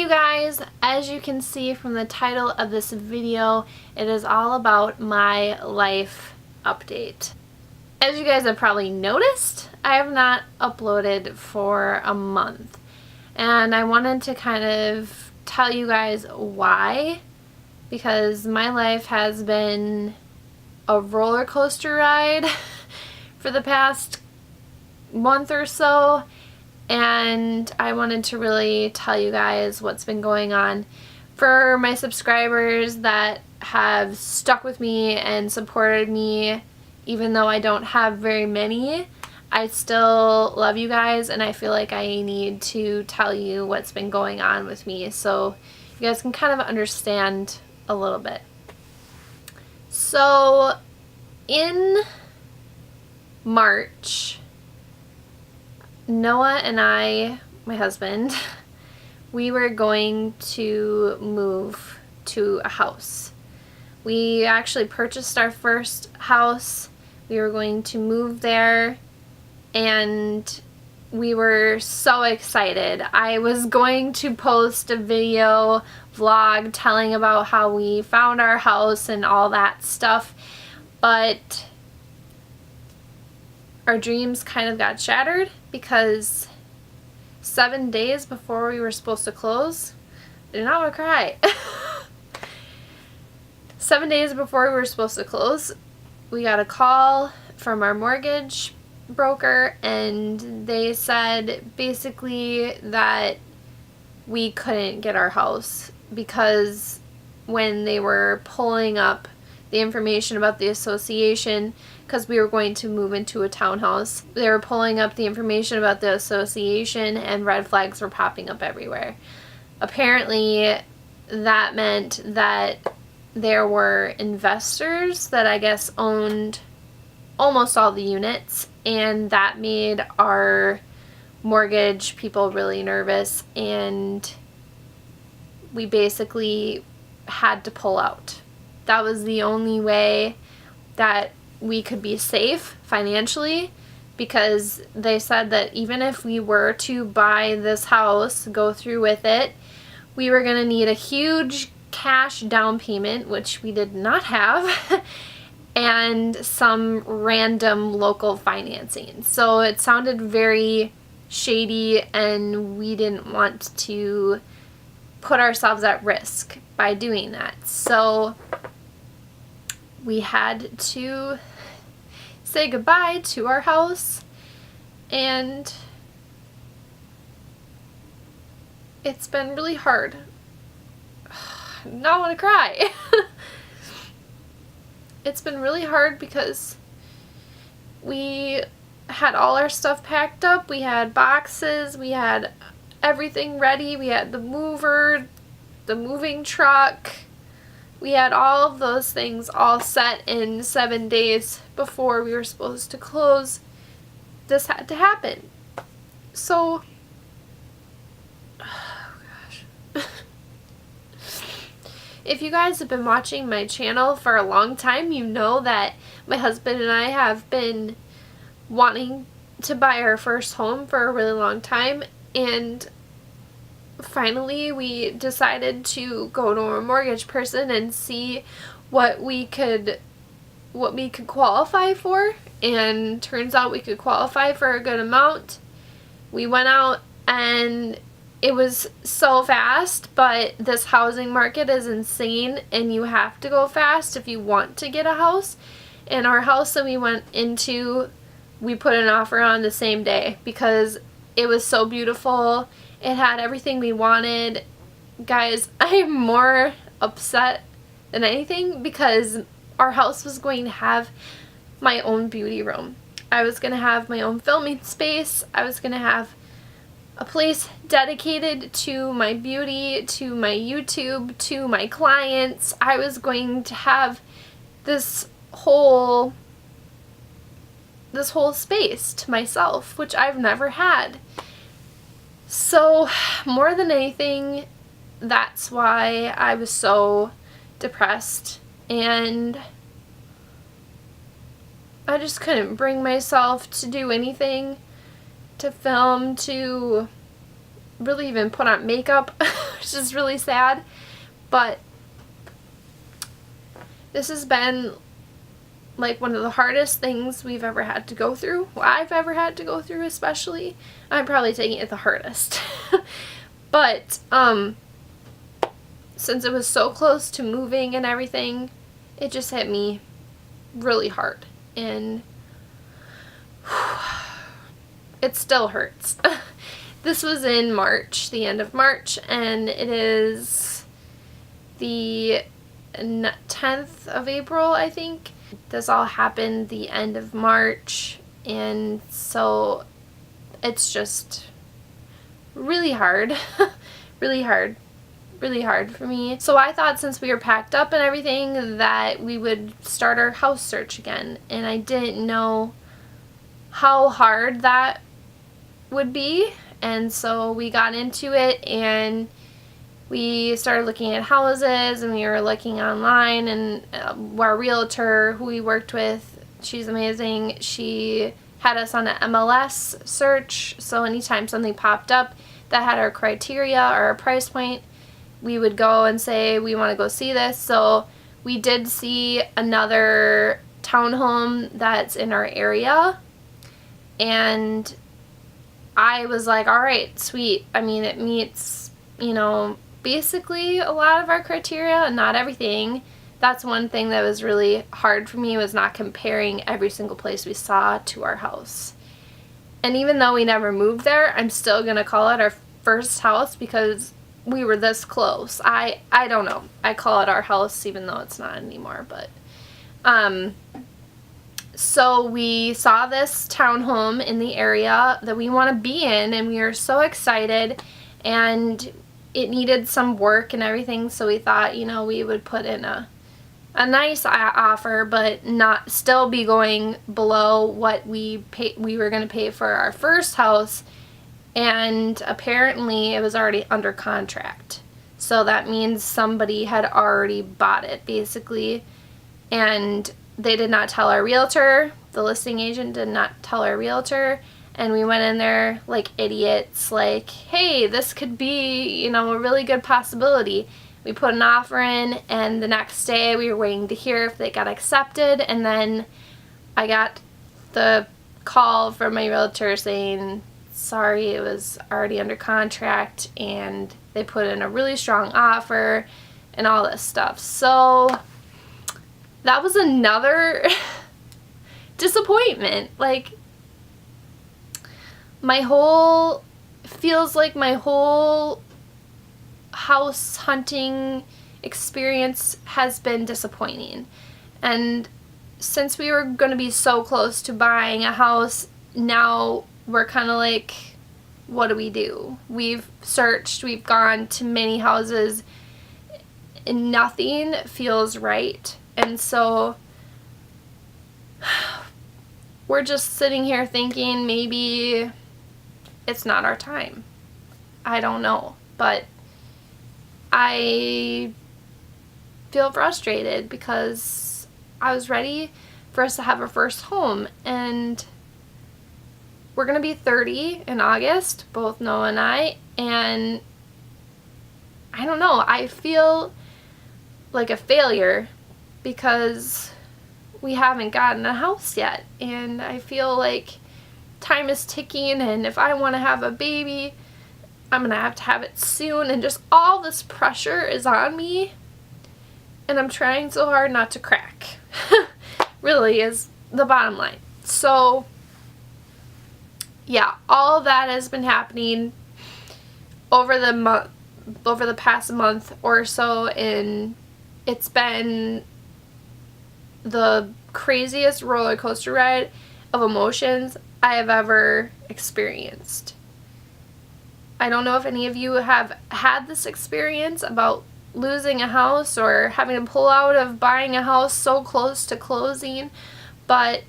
you guys, as you can see from the title of this video, it is all about my life update. As you guys have probably noticed, I have not uploaded for a month, and I wanted to kind of tell you guys why, because my life has been a roller coaster ride for the past month or so, and I wanted to really tell you guys what's been going on. For my subscribers that have stuck with me and supported me, even though I don't have very many, I still love you guys, and I feel like I need to tell you what's been going on with me so you guys can kind of understand a little bit. So in March, Noah and I, my husband, we were going to move to a house. We actually purchased our first house. We were going to move there, and we were so excited. I was going to post a video vlog telling about how we found our house and all that stuff, but our dreams kind of got shattered because 7 days before we were supposed to close, I do not want to cry. 7 days before we were supposed to close, we got a call from our mortgage broker, and they said basically that we couldn't get our house because when they were pulling up the information about the association, because we were going to move into a townhouse, they were pulling up the information about the association and red flags were popping up everywhere. Apparently that meant that there were investors that I guess owned almost all the units, and that made our mortgage people really nervous, and we basically had to pull out. That was the only way that we could be safe financially, because they said that even if we were to buy this house, go through with it, we were going to need a huge cash down payment, which we did not have, and some random local financing. So it sounded very shady, and we didn't want to put ourselves at risk by doing that. So we had to say goodbye to our house, and it's been really hard. I do not want to cry. It's been really hard because we had all our stuff packed up. We had boxes, we had everything ready, we had the mover, the moving truck. We had all of those things all set in 7 days before we were supposed to close. This had to happen. So, oh gosh. If you guys have been watching my channel for a long time, you know that my husband and I have been wanting to buy our first home for a really long time, and finally we decided to go to a mortgage person and see what we could qualify for, and turns out we could qualify for a good amount. We went out, and it was so fast, but this housing market is insane, and you have to go fast if you want to get a house. And our house that we went into, we put an offer on the same day because it was so beautiful. It had everything we wanted. Guys, I am more upset than anything because our house was going to have my own beauty room. I was going to have my own filming space. I was going to have a place dedicated to my beauty, to my YouTube, to my clients. I was going to have this whole space to myself, which I've never had. So more than anything, that's why I was so depressed, and I just couldn't bring myself to do anything, to film, to really even put on makeup. which is really sad. But this has been like one of the hardest things we've ever had to go through. Well, I've ever had to go through, especially. I'm probably taking it the hardest. But since it was so close to moving and everything, it just hit me really hard. And it still hurts. This was in March, the end of March, and it is the 10th of April, I think. This all happened the end of March, and so it's just really hard. Really hard. Really hard for me. So I thought since we were packed up and everything that we would start our house search again, and I didn't know how hard that would be. And so we got into it and we started looking at houses, and we were looking online, and our realtor who we worked with, she's amazing. She had us on an MLS search, so anytime something popped up that had our criteria or our price point, we would go and say we want to go see this. So we did see another townhome that's in our area, and I was like, all right, sweet. I mean, it meets, you know, basically a lot of our criteria, not everything. That's one thing that was really hard for me, was not comparing every single place we saw to our house. And even though we never moved there, I'm still going to call it our first house because we were this close. I don't know. I call it our house even though it's not anymore, but so we saw this townhome in the area that we want to be in, and we were so excited, and it needed some work and everything, so we thought, you know, we would put in a nice offer, but not still be going below what we were going to pay for our first house. And apparently it was already under contract, so that means somebody had already bought it basically, and they did not tell our realtor. The listing agent did not tell our realtor, and we went in there like idiots, like, hey, this could be, you know, a really good possibility. We put an offer in, and the next day we were waiting to hear if they got accepted, and then I got the call from my realtor saying, sorry, it was already under contract, and they put in a really strong offer and all this stuff. So that was another disappointment. Like, feels like my whole house hunting experience has been disappointing. And since we were going to be so close to buying a house, now we're kind of like, what do we do? We've searched, we've gone to many houses, and nothing feels right. And so we're just sitting here thinking maybe it's not our time. I don't know, but I feel frustrated because I was ready for us to have our first home, and we're going to be 30 in August, both Noah and I, and I don't know, I feel like a failure because we haven't gotten a house yet, and I feel like time is ticking, and if I want to have a baby, I'm going to have it soon, and just all this pressure is on me, and I'm trying so hard not to crack. Really is the bottom line. So yeah, all of that has been happening over the past month or so, and it's been the craziest roller coaster ride of emotions I have ever experienced. I don't know if any of you have had this experience about losing a house or having to pull out of buying a house so close to closing, but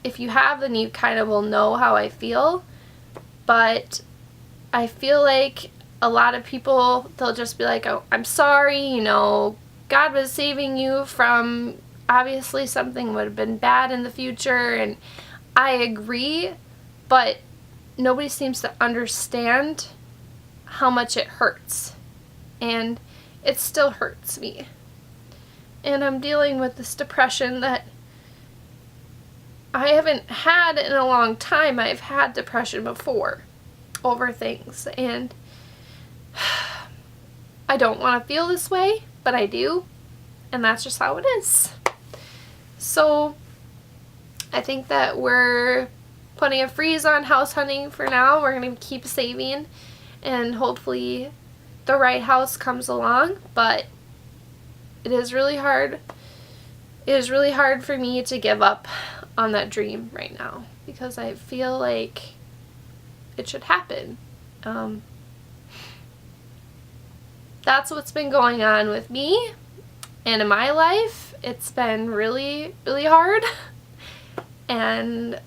if you have, then you kind of will know how I feel. But I feel like a lot of people, they'll just be like, oh, I'm sorry, you know, God was saving you from obviously something would have been bad in the future, and I agree, but nobody seems to understand how much it hurts. and it still hurts me. And I'm dealing with this depression that I haven't had in a long time. I've had depression before over things, and I don't want to feel this way, but I do, and that's just how it is. So I think that we're putting a freeze on house hunting for now. We're going to keep saving, and hopefully the right house comes along, but it is really hard. It is really hard for me to give up on that dream right now because I feel like it should happen. That's what's been going on with me and in my life. It's been really, really hard, and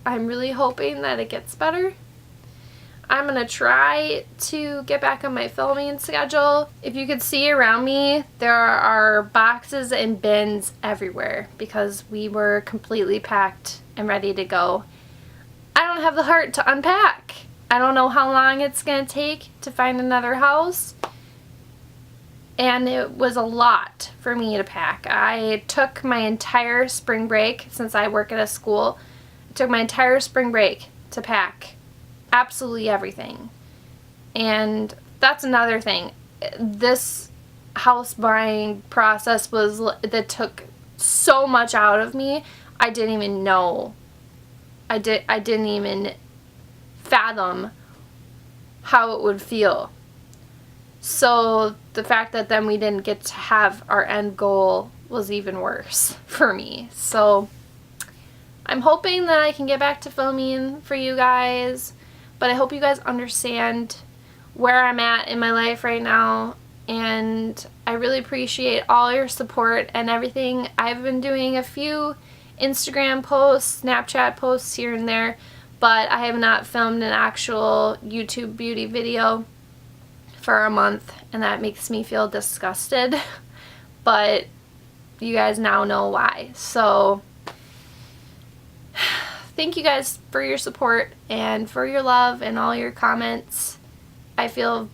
I'm really hoping that it gets better. I'm going to try to get back on my filming schedule. If you could see around me, there are boxes and bins everywhere because we were completely packed and ready to go. I don't have the heart to unpack. I don't know how long it's going to take to find another house. And it was a lot for me to pack. I took my entire spring break, since I work at a school, I took my entire spring break to pack absolutely everything. And that's another thing. This house buying process that took so much out of me. I didn't even know. I didn't even fathom how it would feel. So the fact that then we didn't get to have our end goal was even worse for me. So I'm hoping that I can get back to filming for you guys, but I hope you guys understand where I'm at in my life right now, and I really appreciate all your support and everything. I've been doing a few Instagram posts, Snapchat posts here and there, but I have not filmed an actual YouTube beauty video for a month, and that makes me feel disgusted, but you guys now know why. So thank you guys for your support and for your love and all your comments. I feel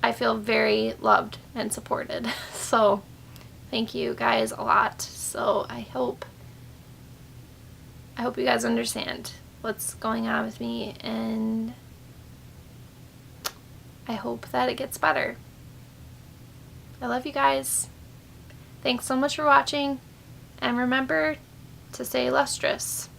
very loved and supported. So thank you guys a lot. So I hope you guys understand what's going on with me, and I hope that it gets better. I love you guys. Thanks so much for watching, and remember to stay lustrous.